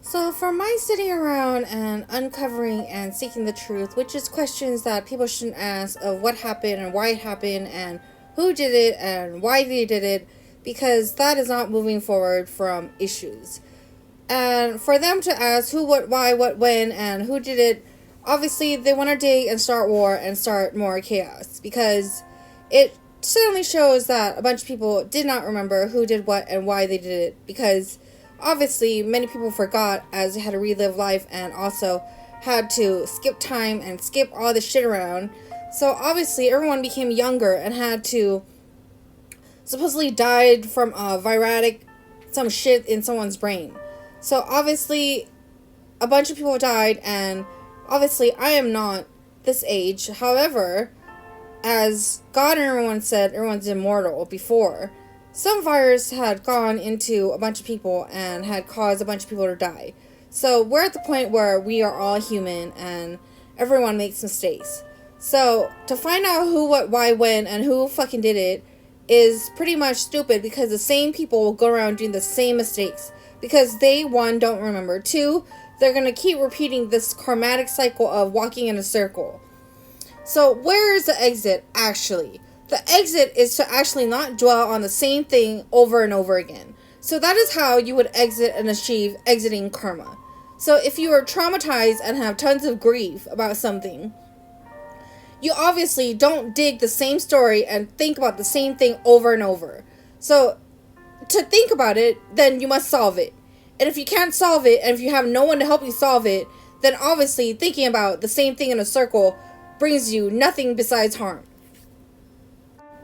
So, for my sitting around and uncovering and seeking the truth, which is questions that people shouldn't ask of what happened and why it happened and who did it and why they did it, because that is not moving forward from issues. And for them to ask who, what, why, what, when, and who did it, obviously they want to dig and start war and start more chaos, because it certainly shows that a bunch of people did not remember who did what and why they did it, because obviously many people forgot as they had to relive life and also had to skip time and skip all this shit around. So obviously everyone became younger and had to supposedly died from a viratic some shit in someone's brain. So obviously a bunch of people died, and obviously I am not this age. However, as God and everyone said, everyone's immortal before, some virus had gone into a bunch of people and had caused a bunch of people to die. So we're at the point where we are all human and everyone makes mistakes. So to find out who, what, why, when, and who fucking did it is pretty much stupid, because the same people will go around doing the same mistakes. Because they, one, don't remember. Two, they're going to keep repeating this karmatic cycle of walking in a circle. So where is the exit, actually? The exit is to actually not dwell on the same thing over and over again. So that is how you would exit and achieve exiting karma. So if you are traumatized and have tons of grief about something, you obviously don't dig the same story and think about the same thing over and over. So to think about it, then you must solve it. And if you can't solve it, and if you have no one to help you solve it, then obviously thinking about the same thing in a circle brings you nothing besides harm.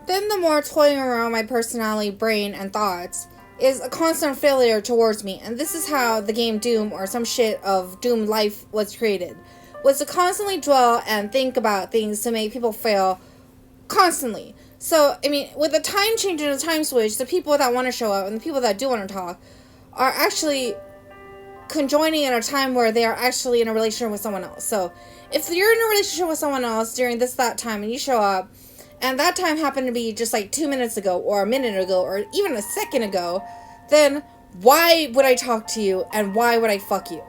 Then the more toying around my personality, brain, and thoughts is a constant failure towards me. And this is how the game Doom, or some shit of Doom life, was created. Was to constantly dwell and think about things to make people fail constantly. So, I mean, with the time change and the time switch, the people that want to show up and the people that do want to talk are actually conjoining in a time where they are actually in a relationship with someone else. So, if you're in a relationship with someone else during that time and you show up, and that time happened to be just like 2 minutes ago, or a minute ago, or even a second ago, then why would I talk to you, and why would I fuck you?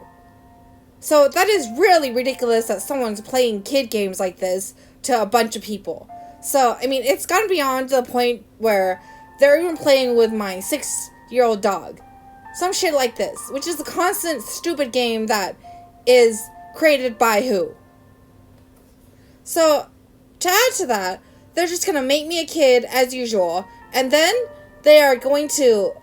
So that is really ridiculous that someone's playing kid games like this to a bunch of people. So, I mean, it's gone beyond to the point where they're even playing with my 6-year-old dog. Some shit like this, which is a constant stupid game that is created by who? So, to add to that, they're just gonna make me a kid as usual, and then they are going to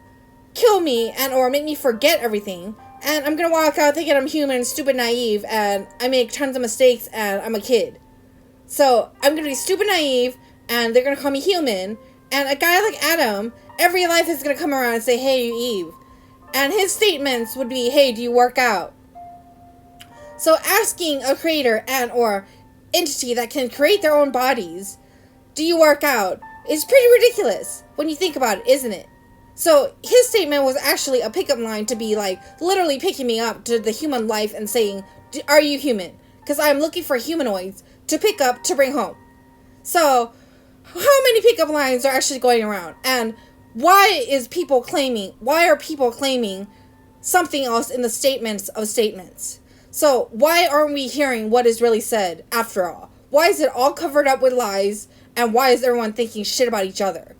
kill me and or make me forget everything, and I'm gonna walk out thinking I'm human, stupid, naive, and I make tons of mistakes, and I'm a kid. So I'm gonna be stupid, naive, and they're gonna call me human, and a guy like Adam, every life is gonna come around and say, "Hey, Eve," and his statements would be, "Hey, do you work out?" So asking a creator and or entity that can create their own bodies, "Do you work out?" is pretty ridiculous when you think about it, isn't it? So his statement was actually a pickup line to be like literally picking me up to the human life and saying, "Are you human?" Because I'm looking for humanoids to pick up to bring home. So how many pickup lines are actually going around? And why are people claiming something else in the statements of statements? So why aren't we hearing what is really said after all? Why is it all covered up with lies? And why is everyone thinking shit about each other?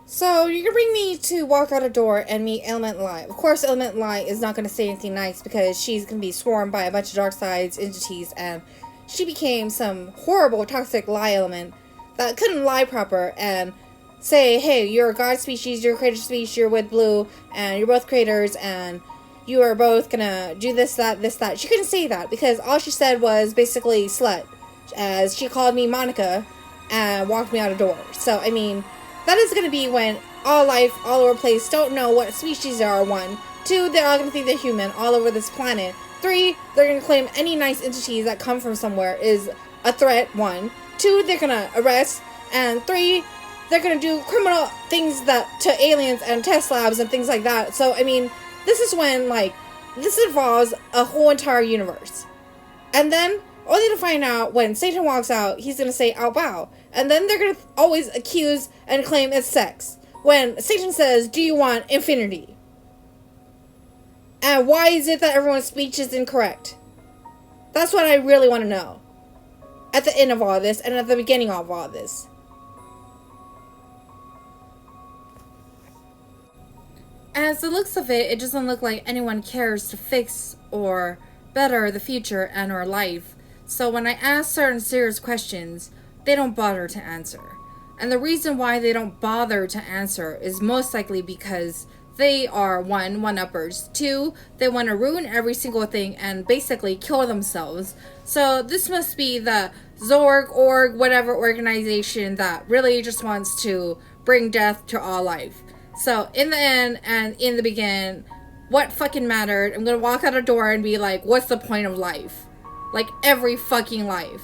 So, you're going to bring me to walk out a door and meet Element Lie. Of course, Element Lie is not going to say anything nice because she's going to be swarmed by a bunch of dark sides entities, and she became some horrible toxic lie element that couldn't lie proper and say, "Hey, you're a god species, you're a creator species, you're with blue, and you're both creators, and you are both going to do this, that, this, that." She couldn't say that because all she said was basically slut, as she called me Monica and walked me out a door. So, I mean, that is going to be when all life, all over the place, don't know what species they are, 1. 2, they're all going to think they're human all over this planet. 3, they're going to claim any nice entities that come from somewhere is a threat, 1. 2, they're going to arrest. And 3, they're going to do criminal things to aliens and test labs and things like that. So, I mean, this is when, this involves a whole entire universe. And then, only to find out when Satan walks out, he's going to say, "Oh, wow." And then they're going to always accuse and claim it's sex. When Satan says, "Do you want infinity?" And why is it that everyone's speech is incorrect? That's what I really want to know. At the end of all this and at the beginning of all this. As the looks of it, it doesn't look like anyone cares to fix or better the future and our life. So when I ask certain serious questions, they don't bother to answer. And the reason why they don't bother to answer is most likely because they are one-uppers. Two, they want to ruin every single thing and basically kill themselves. So this must be the Zorg, org, whatever organization that really just wants to bring death to all life. So in the end and in the beginning, what fucking mattered? I'm gonna walk out a door and be like, what's the point of life? Like every fucking life.